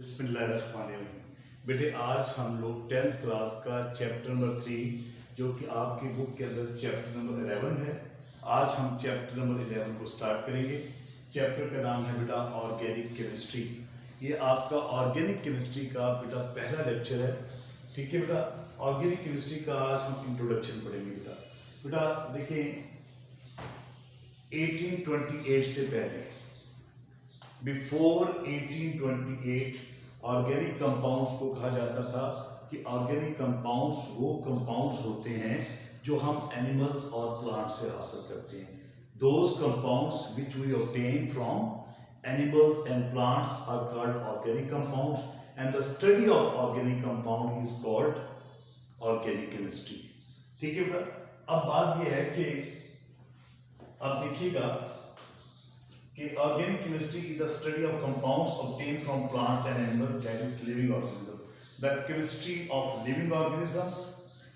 बिस्मिल्लाहिर्रहमानिर्रहीम। बेटे आज हम लोग 10th क्लास का चैप्टर नंबर 3 जो कि आपकी बुक के अंदर चैप्टर नंबर 11 है। आज हम चैप्टर नंबर 11 को स्टार्ट करेंगे। चैप्टर का नाम है बेटा ऑर्गेनिक केमिस्ट्री। ये आपका ऑर्गेनिक केमिस्ट्री का बेटा पहला लेक्चर है। ठीक है बेटा, ऑर्गेनिक केमिस्ट्री का आज हम इंट्रोडक्शन पढ़ेंगे। बेटा देखें, 1828 से पहले, बिफोर 1828 ऑर्गेनिक कंपाउंड्स को कहा जाता था कि ऑर्गेनिक कंपाउंड्स वो कंपाउंड्स होते हैं जो हम एनिमल्स और प्लांट से हासिल करते हैं। Those compounds which we obtain from animals and plants are called organic compounds and the study of organic compound is called organic chemistry. ठीक है बेटा, अब बात यह है कि अब देखिएगा कि organic chemistry is the study of compounds obtained from plants and animals that is living organism. The chemistry of living organisms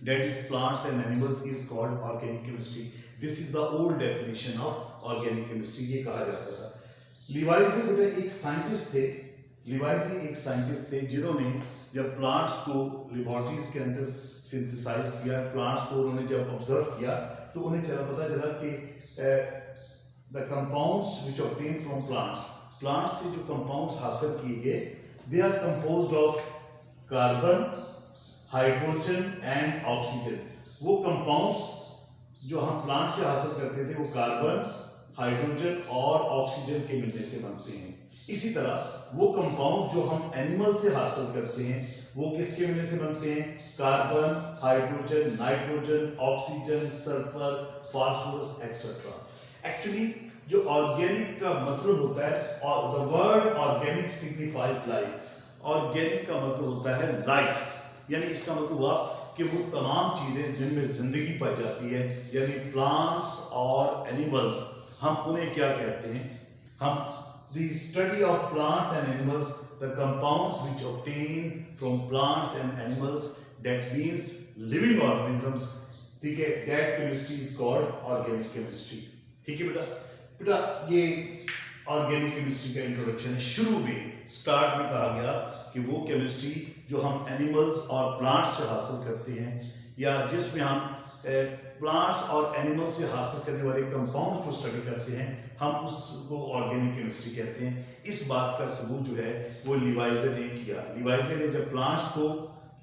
that is plants and animals is called organic chemistry. This is the old definition of organic chemistry, ये कहा जाता था। लिवाइजी बेटा एक scientist थे। लिवाइजी एक scientist थे जिन्होंने जब प्लांट्स को लेबोरेटरीज के अंदर सिंथेसाइज किया, प्लांट्स को उन्होंने जब ऑब्जर्व किया तो उन्हें पता चला कि the compounds which obtained from plants से जो compounds हासिल किए गए, they are composed of carbon, hydrogen and oxygen। वो compounds जो हम प्लांट से हासिल करते थे वो कार्बन, हाइड्रोजन और ऑक्सीजन के मिलने से बनते हैं। इसी तरह वो कंपाउंड जो हम एनिमल से हासिल करते हैं वो किसके मिलने से बनते हैं? Carbon, hydrogen, nitrogen, oxygen, sulphur, phosphorus etcetera. Actually जो ऑर्गेनिक का मतलब होता है, और the word organic signifies life. Organic का मतलब होता है लाइफ, यानी इसका मतलब हुआ कि वो तमाम चीजें जिनमें जिंदगी पाई जाती है, यानी प्लांट्स और एनिमल्स, हम उन्हें क्या कहते हैं? हम the study of plants and animals, the compounds which obtain from plants and animals, that means living organisms. ठीक है, that chemistry is called organic chemistry. ठीक है बेटा, ये ऑर्गेनिक केमिस्ट्री का इंट्रोडक्शन है। शुरू में स्टार्ट में कहा गया कि वो केमिस्ट्री जो हम एनिमल्स और प्लांट्स से हासिल करते हैं, या जिसमें हम प्लांट्स और एनिमल्स से हासिल करने वाले कंपाउंड्स को स्टडी करते हैं, हम उसको ऑर्गेनिक केमिस्ट्री कहते हैं। इस बात का सबूत जो है वो लिवाइजे ने किया। लिवाइजे ने जब प्लांट्स को,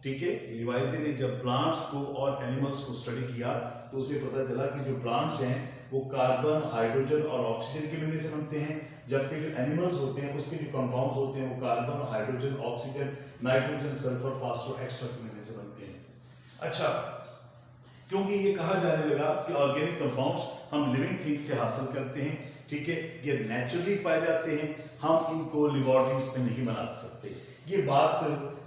ठीक है, लिवाइजे ने जब प्लांट्स को और एनिमल्स को स्टडी किया तो उसे पता चला कि जो प्लांट्स हैं वो कार्बन, हाइड्रोजन और ऑक्सीजन के मिलने से बनते हैं, जबकि जो एनिमल्स होते हैं उसके जो कंपाउंड्स होते हैं वो carbon, hydrogen, oxygen, nitrogen, sulphur, phosphorus extra के मिलने से बनते हैं। अच्छा, क्योंकि ये कहा जाने लगा कि ऑर्गेनिक कंपाउंड्स हम लिविंग थिंग्स से हासिल करते हैं, ठीक है, ये नेचुरली पाए जाते हैं, हम इनको लेबोरेटरीज में नहीं बना सकते। ये बात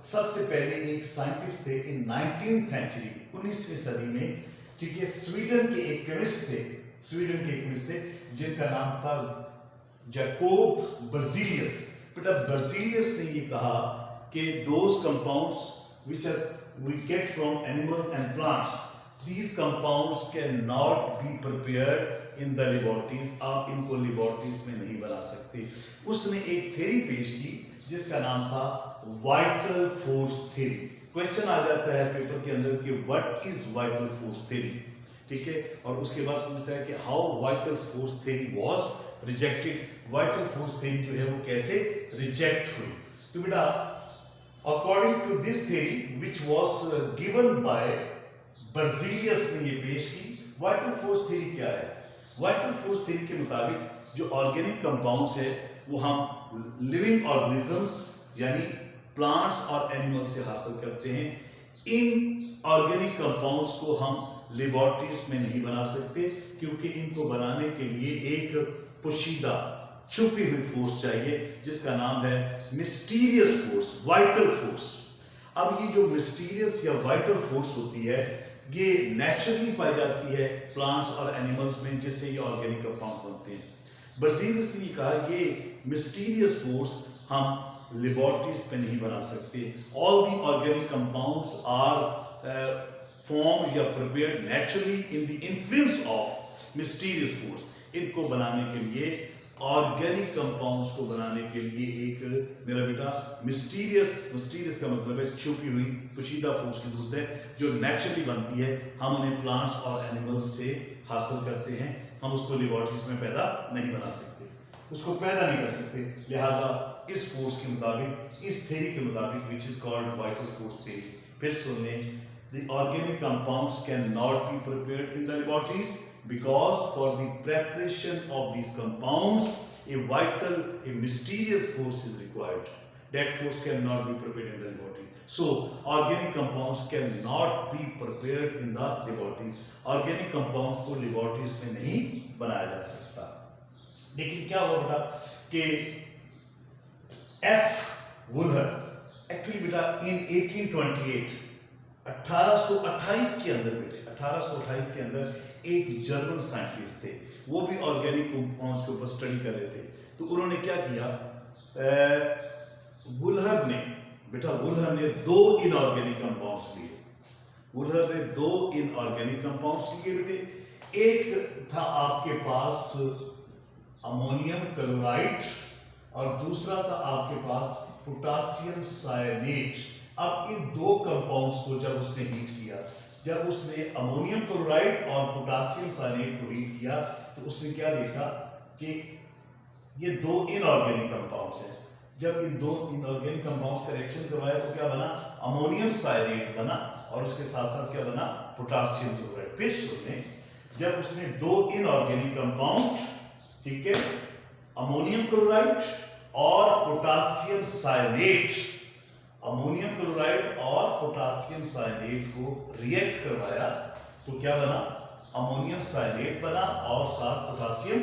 सबसे पहले एक साइंटिस्ट थे इन 19th सेंचुरी, 19वीं सदी में, ठीक है, स्वीडन के एक केमिस्ट थे जिनका नाम था जैकोब बर्जीलियस। बेटा बर्जीलियस ने ये कहा कि those compounds which we get from animals and plants, these compounds cannot be prepared in the laboratories। आप इनको लेबोरेटरीज में नहीं बना सकते। उसने एक थ्योरी पेश की जिसका नाम था वाइटल फोर्स थ्योरी। क्वेश्चन आ जाता है पेपर के अंदर कि what is vital force theory, ठीक है, और उसके बाद पूछता है कि how vital force theory was rejected. Vital force theory जो है वो कैसे रिजेक्ट हुई? तो बेटा according to this theory which was given by Berzelius ने ये पेश की। वाइटल फोर्स थ्योरी क्या है? वाइटल फोर्स थ्योरी के मुताबिक जो ऑर्गेनिक कंपाउंड्स है वो हम लिविंग ऑर्गेनिजम्स यानी प्लांट्स और एनिमल्स से हासिल करते हैं। इन ऑर्गेनिक कंपाउंड्स को हम लेबोरेटरीज में नहीं बना सकते क्योंकि इनको बनाने के लिए एक पोशीदा छुपी हुई फोर्स चाहिए जिसका नाम है मिस्टीरियस फोर्स, वाइटल फोर्स। अब ये जो मिस्टीरियस या वाइटल फोर्स होती है ये नेचुरली पाई जाती है प्लांट्स और एनिमल्स में, जिससे ये ऑर्गेनिक कंपाउंड बनते हैं। बर्जीलियस ने कहा ये मिस्टीरियस फोर्स हम लेबोरेटरीज पे नहीं बना सकते। All the organic compounds are form या prepared naturally in the influence of mysterious force. इनको बनाने के लिए ऑर्गेनिक कंपाउंड्स को बनाने के लिए एक मेरा बेटा मिस्टीरियस का मतलब है छुपी हुई पोशीदा फोर्स की जरूरत है जो नेचुरली बनती है। हम उन्हें प्लांट्स और एनिमल्स से हासिल करते हैं, हम उसको लेबोरेटरीज में पैदा नहीं बना सकते, उसको पैदा नहीं कर सकते। लिहाजा इस फोर्स के मुताबिक, इस थ्योरी के मुताबिक which is called vital force theory, फिर सुन लें, the organic compounds cannot be prepared in the laboratories because for the preparation of these compounds a mysterious force is required. That force cannot be prepared in the laboratory. So organic compounds cannot be prepared in the laboratories. Organic compounds को laboratories में नहीं बनाया जा सकता। लेकिन क्या हुआ बेटा कि F. Wohler एक्चुअली बेटा in 1828 1828 के अंदर बेटे 1828 के अंदर एक जर्मन साइंटिस्ट थे, वो भी ऑर्गेनिक कंपाउंड्स के ऊपर स्टडी कर रहे थे। तो उन्होंने क्या किया, वुलहर ने दो इनऑर्गेनिक कंपाउंड्स लिए। वुलहर ने दो इनऑर्गेनिक कंपाउंड्स लिए बेटे। एक था आपके पास अमोनियम क्लोराइड और दूसरा था आपके पास पोटासियम सायनेट। अब इन दो कंपाउंड्स को जब उसने हीट किया, जब उसने अमोनियम क्लोराइड और पोटासियम सायनेट को हीट किया, तो उसने क्या देखा कि ये दो इनऑर्गेनिक कंपाउंड्स हैं। जब इन दो इनऑर्गेनिक कंपाउंड्स का रिएक्शन करवाया तो क्या बना, अमोनियम सायनेट बना और उसके साथ साथ क्या बना, पोटासियम क्लोराइड। फिर सुनने, जब उसने दो इनऑर्गेनिक कंपाउंड, ठीक है, अमोनियम क्लोराइड और पोटासियम सायनेट, अमोनियम क्लोराइड और पोटासियम सायनेट को रिएक्ट करवाया तो क्या बना, अमोनियम सायनेट बना और साथ पोटासियम,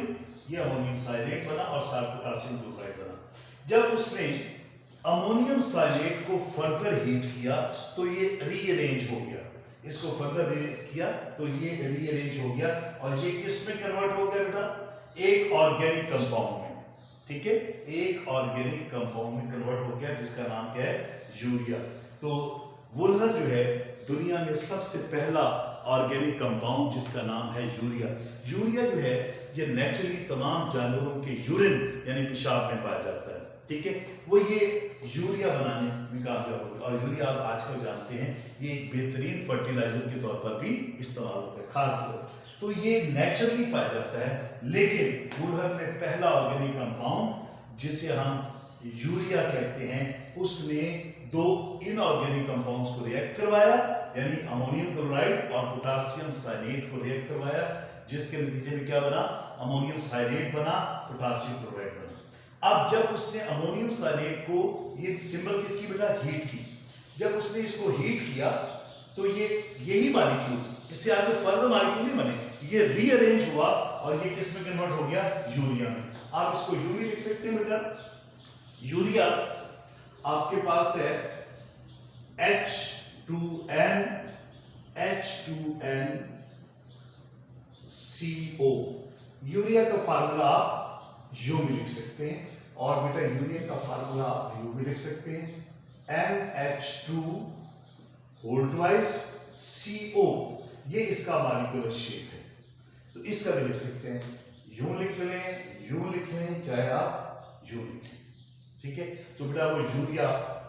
ये अमोनियम सायनेट बना और साथ पोटासियम क्लोराइड बना। जब उसने अमोनियम सायनेट को फर्दर हीट किया तो ये रीअरेंज हो गया, इसको फर्दर किया तो ये रीअरेंज हो गया और ये किस में कन्वर्ट हो गया बेटा, एक ऑर्गेनिक कंपाउंड में, ठीक है, एक ऑर्गेनिक कंपाउंड में कन्वर्ट हो गया जिसका नाम क्या है, यूरिया। तो वुलहर जो है दुनिया में सबसे पहला ऑर्गेनिक कंपाउंड जिसका नाम है यूरिया। यूरिया जो है ये नेचुरली तमाम जानवरों के यूरिन यानी पेशाब में पाया जाता है, ठीक है, वो ये यूरिया बनाने में कामयाब हो गया। और यूरिया आप आजकल जानते हैं ये एक बेहतरीन फर्टिलाइजर के तौर पर भी इस्तेमाल होता है, खाद। तो ये नेचुरली पाया जाता है, लेकिन वुलहर ने पहला ऑर्गेनिक कंपाउंड जिसे हम यूरिया कहते हैं, उसने दो इनऑर्गेनिक कंपाउंड्स को रिएक्ट करवाया, यानी अमोनियम क्लोराइड और पोटासियम सायनेट को रिएक्ट करवाया, जिसके नतीजे में क्या बना, अमोनियम सायनेट बना, पोटासियम क्लोराइड बना। अब जब उसने अमोनियम सायनेट को, ये सिंबल किसकी बेटा, हीट की, जब उसने इसको हीट किया तो ये यही मॉलिक्यूल, इससे आगे फर्दर मॉलिक्यूल नहीं बने, ये रीअरेंज हुआ और ये किस में कन्वर्ट हो गया, यूरिया में। आप इसको यूरिया लिख सकते हैं बेटा। यूरिया आपके पास है H2N CO। यूरिया का फार्मूला आप यू भी लिख सकते हैं और बेटा यूरिया का फार्मूला आप यू भी लिख सकते हैं, NH2 होल ट्वाइस CO, ये इसका मॉलिक्यूलर शेप है, तो इसका भी लिख सकते हैं, यूं लिख लें चाहे आप यूं लिखें, ठीक है। तो बेटा वो यूरिया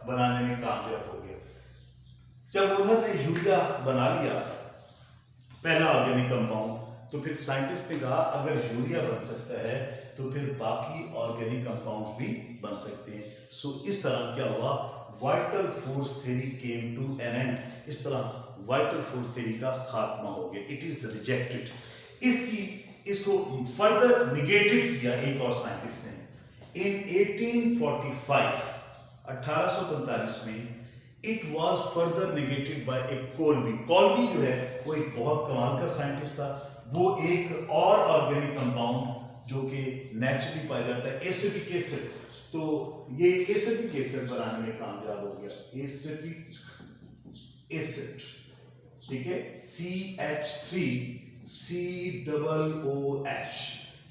बनाने में कामयाब हो गया। जब वुलहर ने यूरिया बना लिया पहला ऑर्गेनिक कंपाउंड, तो फिर साइंटिस्ट ने कहा अगर यूरिया बन सकता है तो फिर बाकी ऑर्गेनिक कंपाउंड्स भी बन सकते हैं। सो इस तरह क्या हुआ, vital force theory came to an end. इस तरह वाइटल फोर्स थ्योरी का खात्मा हो गया, इट इज रिजेक्टेड। इसको फर्दर निगेटेड किया एक और साइंटिस्ट ने इन 1845 1845 में। It was further negated by a Kolbe. Kolbe जो है वो एक बहुत कमाल का साइंटिस्ट था। वो एक और ऑर्गेनिक कंपाउंड जो कि नेचुरली पाया जाता है, एसिटिक एसिड, तो ये एसिटिक एसिड बनाने में कामयाब हो गया। एसिटिक एसिड, ठीक है, CH3COOH,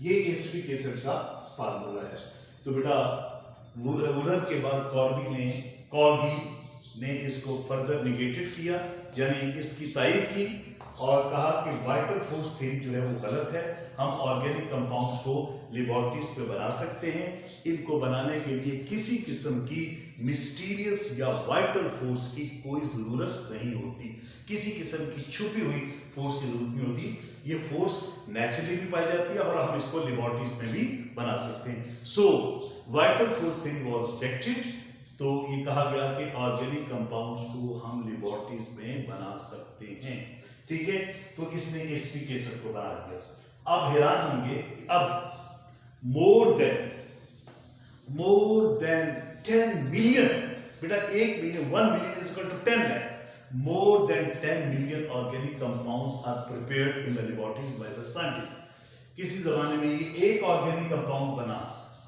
ये एसिटिक एसिड का फार्मूला है। तो बेटा वुलहर के बाद कॉल्बी ने इसको फर्दर निगेटेड किया, यानी इसकी तायद की और कहा कि वाइटल फोर्स थ्योरी जो है वो गलत है। हम ऑर्गेनिक कंपाउंड्स को लेबोरेटरीज पे बना सकते हैं। इनको बनाने के लिए किसी किस्म की मिस्टीरियस या वाइटल फोर्स की कोई जरूरत नहीं होती, किसी किस्म की छुपी हुई फोर्स की जरूरत नहीं होती। ये फोर्स नेचुरली भी पाई जाती है और हम इसको लेबोरेटरीज में भी बना सकते हैं। So vital force theory was rejected. तो ये कहा गया कि ऑर्गेनिक कंपाउंड्स को हम लेबोरेटरीज में बना सकते हैं, ठीक है। तो इसने एस्टिकेशन को बना दिया। अब हैरान होंगे, अब मोर देन 10 मिलियन, बेटा 1 million, 1 million is equal to 10 lakh, more than 10 million organic compounds are prepared in the laboratories by the scientist. किसी जमाने में ये एक ऑर्गेनिक कंपाउंड बना,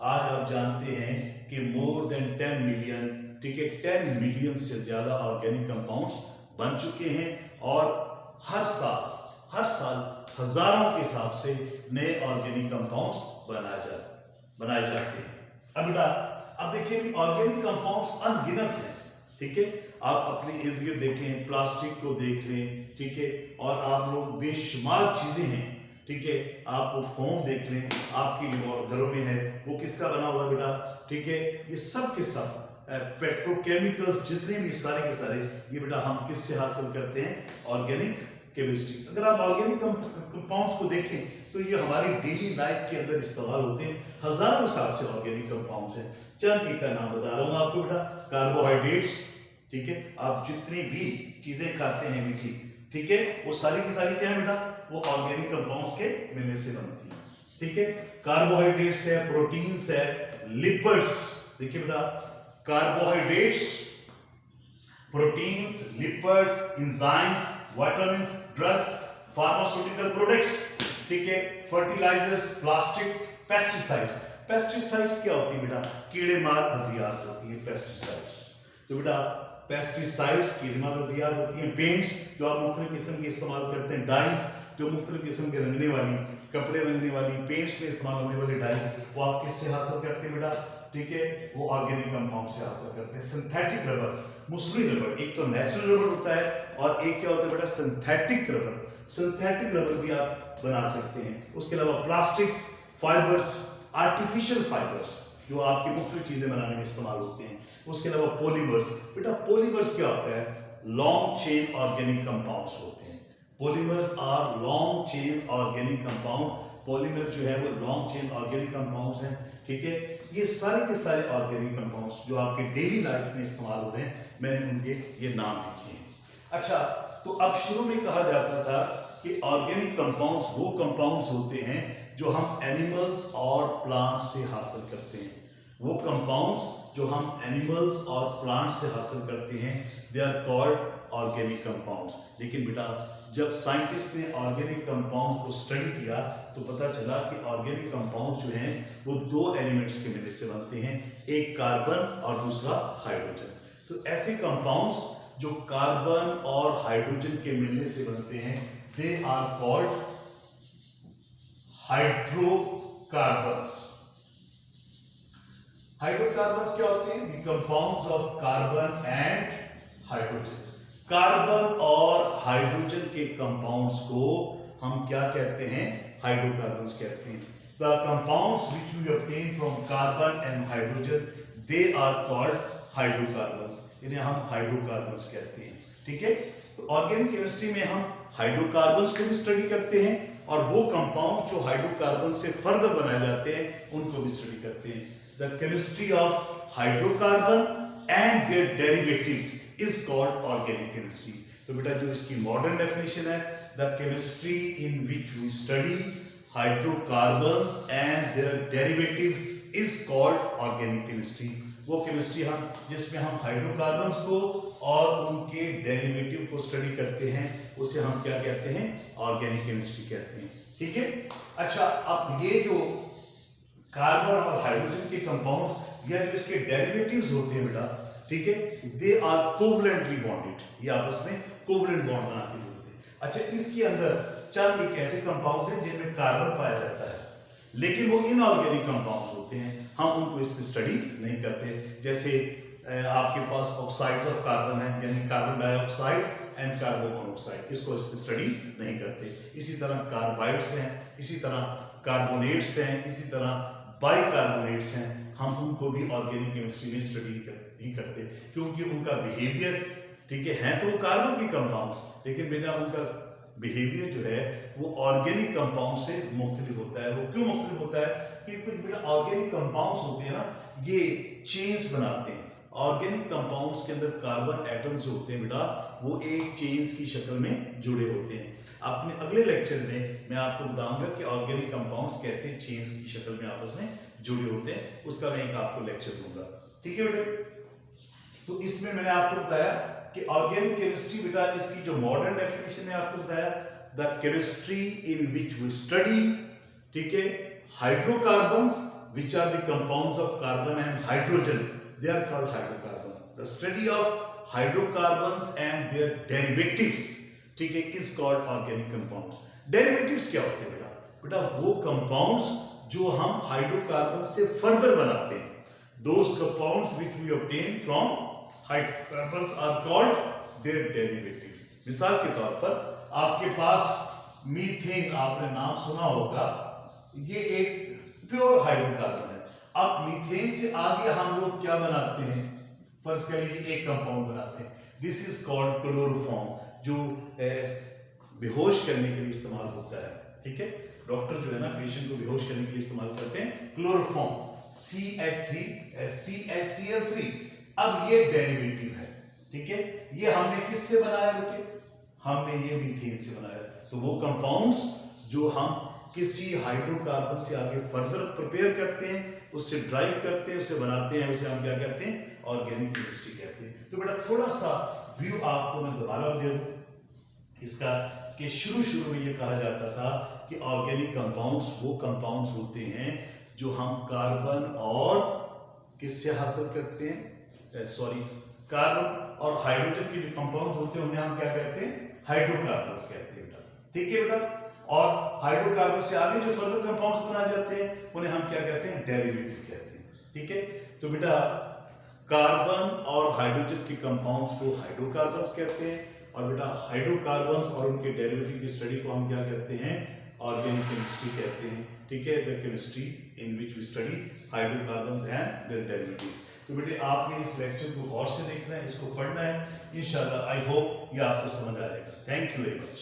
आज आप जानते हैं कि मोर देन 10 मिलियन, ठीक है, 10 मिलियन से ज्यादा ऑर्गेनिक कंपाउंड्स बन चुके हैं और हर साल हजारों के हिसाब से नए ऑर्गेनिक कंपाउंड्स बनाए जाते हैं। अब देखिए भी ऑर्गेनिक कंपाउंड्स अनगिनत हैं, ठीक है। आप अपने इर्द गिर्द देखें, प्लास्टिक को देख लें, ठीक है, और आप लोग बेशुमार चीजें हैं, ठीक है। आप फोम देख लें, आपकी घरों में है, वो किसका बना हुआ बेटा, ठीक है। ये सब के सब पेट्रोकेमिकल्स जितने भी सारे के सारे ये बेटा हम किससे हासिल करते हैं, ऑर्गेनिक केमिस्ट्री। अगर आप ऑर्गेनिक कंपाउंड्स को देखें तो ये हमारी डेली लाइफ के अंदर इस्तेमाल होते हैं, हजारों हिसाब से ऑर्गेनिक कंपाउंड्स हैं। चंद एक का नाम बता रहा हूँ आपको बेटा, कार्बोहाइड्रेट्स, ठीक है, आप जितनी भी चीजें खाते हैं मीठी, ठीक है, वो सारी की सारी क्या है बेटा, वो ऑर्गेनिक कंपाउंड्स के मिलने से बनती है, ठीक है। कार्बोहाइड्रेट्स है, प्रोटीन्स है, लिपिड्स, देखिए बेटा carbohydrates, proteins, lipids, enzymes, vitamins, drugs, pharmaceutical products, ठीक है, फर्टिलाइजर्स, प्लास्टिक, पेस्टिसाइड्स। पेस्टिसाइड्स क्या होती है बेटा, कीड़े मार अद्वियात होती है पेस्टिसाइड्स। तो बेटा पेस्टिसाइड्स कीड़े मार अद्वियात होती हैं। पेंट्स जो आप मुख्तलिफ किस्म के इस्तेमाल करते हैं, डाइज जो मुख्तलिफ किस्म के रंगने वाली, कपड़े रंगने वाली, पेंट्स में इस्तेमाल होने वाले डाइज, वो आप किससे हासिल करते हैं बेटा, ठीक है, वो ऑर्गेनिक कंपाउंड से हासिल करते हैं। सिंथेटिक रबर, मुसरी रबर, एक तो नेचुरल रबर होता है और एक क्या होता है बेटा, सिंथेटिक रबर। सिंथेटिक रबर भी आप बना सकते हैं। उसके अलावा प्लास्टिक्स, फाइबर्स, आर्टिफिशियल फाइबर्स जो आपकी मुख्तलिफ चीजें बनाने में इस्तेमाल होते हैं। उसके अलावा पॉलीमर्स, बेटा पॉलीमर्स क्या होता है, लॉन्ग चेन ऑर्गेनिक कंपाउंड्स होते हैं। Polymers are long chain organic compound. Polymer जो है वो लॉन्ग चेन ऑर्गेनिक कंपाउंड्स हैं, ठीक है। ये सारे के सारे ऑर्गेनिक कंपाउंड्स जो आपके डेली लाइफ में इस्तेमाल हो रहे हैं, मैंने उनके ये नाम लिखे हैं। अच्छा, तो अब शुरू में कहा जाता था कि ऑर्गेनिक कंपाउंड्स वो कंपाउंड्स होते हैं जो हम एनिमल्स और प्लांट्स से हासिल करते हैं। वो कंपाउंड्स जो हम एनिमल्स और प्लांट्स से हासिल करते हैं, they are called organic compounds. लेकिन बेटा जब साइंटिस्ट ने ऑर्गेनिक कंपाउंड्स को स्टडी किया तो पता चला कि ऑर्गेनिक कंपाउंड्स जो हैं वो दो एलिमेंट्स के मिलने से बनते हैं, एक कार्बन और दूसरा हाइड्रोजन। तो ऐसे कंपाउंड्स जो कार्बन और हाइड्रोजन के मिलने से बनते हैं, they are called hydrocarbons. Hydrocarbons क्या होते हैं, the compounds of carbon and hydrogen. Carbon और हाइड्रोजन के कंपाउंड्स को हम क्या कहते हैं, हाइड्रोकार्बन्स कहते हैं। The compounds which we obtain from carbon and hydrogen, they are called hydrocarbons, इन्हें हम हाइड्रोकार्बन्स कहते हैं, ठीक है। तो ऑर्गेनिक केमिस्ट्री में हम हाइड्रोकार्बन्स को भी स्टडी करते हैं और वो कंपाउंड जो हाइड्रोकार्बन से फर्दर बनाए जाते हैं उनको भी स्टडी करते हैं। The chemistry of hydrocarbon and their derivatives is called organic chemistry. तो बेटा जो इसकी मॉडर्न डेफिनेशन है, the chemistry in which we study hydrocarbons and their derivative is called organic chemistry. वो केमिस्ट्री हम जिसमें हम हाइड्रोकार्बन्स को और उनके डेरिवेटिव को स्टडी करते हैं, उसे हम क्या कहते हैं, ऑर्गेनिक केमिस्ट्री कहते हैं, ठीक है। अच्छा, अब ये जो कार्बन और हाइड्रोजन के कंपाउंड्स या जो इसके डेरिवेटिव्स होते हैं बेटा, ठीक है, दे आर कोवलेंटली बॉन्डेड, ये आपस में कोवलेंट बॉन्ड बना के जुड़ते हैं। अच्छा, इसके अंदर चंद एक ऐसे कंपाउंड्स हैं जिनमें कार्बन पाया जाता है, लेकिन वो इनऑर्गेनिक कंपाउंड्स होते हैं, हम उनको इसमें स्टडी नहीं करते। जैसे आपके पास ऑक्साइड्स ऑफ कार्बन है, यानी carbon dioxide and carbon monoxide, इसको स्टडी नहीं करते। इसी तरह कार्बाइड्स हैं, इसी तरह कार्बोनेट्स हैं, इसी तरह बाइकार्बोनेट्स हैं, हम उनको भी ऑर्गेनिक केमिस्ट्री में स्टडी नहीं करते, क्योंकि उनका बिहेवियर, ठीक है, हैं तो वो कार्बन के कंपाउंड्स, लेकिन बेटा उनका बिहेवियर जो है वो ऑर्गेनिक कंपाउंड से मुख्तलिफ होता है। वो क्यों मुख्तलिफ होता है? कि कुछ बेटा ऑर्गेनिक कंपाउंड्स होते हैं ना, ये चेन्स बनाते हैं। ऑर्गेनिक कंपाउंड्स के अंदर कार्बन एटम्स जो होते हैं बेटा, वो एक चेन्स की शक्ल में जुड़े होते हैं। अपने अगले लेक्चर में मैं आपको बताऊंगा कि ऑर्गेनिक कंपाउंड्स कैसे चेन्स की शक्ल में आपस में जुड़े होते हैं, उसका मैं एक आपको लेक्चर दूंगा, ठीक है बेटा। तो इसमें मैंने आपको बताया कि ऑर्गेनिक केमिस्ट्री बेटा, इसकी जो मॉडर्न डेफिनेशन है आपको बताया, the chemistry in which we study, ठीक है, hydrocarbons which are the compounds of carbon and hydrogen, they are called hydrocarbon. The study of hydrocarbons and their derivatives, ठीक है, is called organic compounds. Derivatives क्या होते हैं बेटा? बेटा वो compounds जो हम हाइड्रोकार्बन से फर्दर बनाते हैं, those compounds which we obtain from hydrocarbons are called their derivatives. मिसाल के तौर पर आपके पास मीथेन, आपने नाम सुना होगा, ये एक प्योर हाइड्रोकार्बन है। अब मीथेन से आगे हम लोग क्या बनाते हैं? फर्ज करिए एक कंपाउंड बनाते हैं, दिस इज कॉल्ड क्लोरोफॉर्म, जो बेहोश करने के लिए इस्तेमाल होता है, ठीक है। डॉक्टर जो है ना पेशेंट को बेहोश करने के लिए इस्तेमाल करते हैं क्लोरोफॉर्म, CH3 अब ये डेरिवेटिव है, ठीक है। ये हमने किससे बनाया बेटे? हमने ये मीथेन से बनाया। तो वो कंपाउंड्स जो हम किसी हाइड्रोकार्बन से आगे फर्दर प्रिपेयर करते हैं, उससे ड्राइव करते हैं, उसे बनाते हैं, उसे हम क्या कहते हैं? ऑर्गेनिक केमिस्ट्री कहते हैं। तो बेटा थोड़ा सा व्यू आपको मैं दोबारा दे दूं इसका, कि शुरू में ये कहा जाता था कि ऑर्गेनिक कंपाउंड्स वो कंपाउंड्स होते हैं जो हम कार्बन और किससे हासिल करते हैं, कार्बन और हाइड्रोजन के जो कंपाउंड्स होते हैं उन्हें हम क्या कहते हैं? हाइड्रोकार्बन्स कहते हैं बेटा, ठीक है बेटा। और हाइड्रोकार्बन से आगे जो फर्दर कंपाउंड्स बनाए जाते हैं उन्हें हम क्या कहते हैं? डेरिवेटिव कहते हैं, ठीक है। तो बेटा कार्बन और हाइड्रोजन के कंपाउंड्स को हाइड्रोकार्बन्स कहते हैं, और बेटा हाइड्रोकार्बन्स और उनके डेरिवेटिव की स्टडी को हम क्या कहते हैं? ऑर्गेनिक केमिस्ट्री कहते हैं, ठीक है। The chemistry in which we study hydrocarbons and their derivatives. तो बेटे आपने इस लेक्चर को गौर से देखना है, इसको पढ़ना है, इंशाल्लाह आई होप ये आपको समझ आ जाएगा। Thank you very much.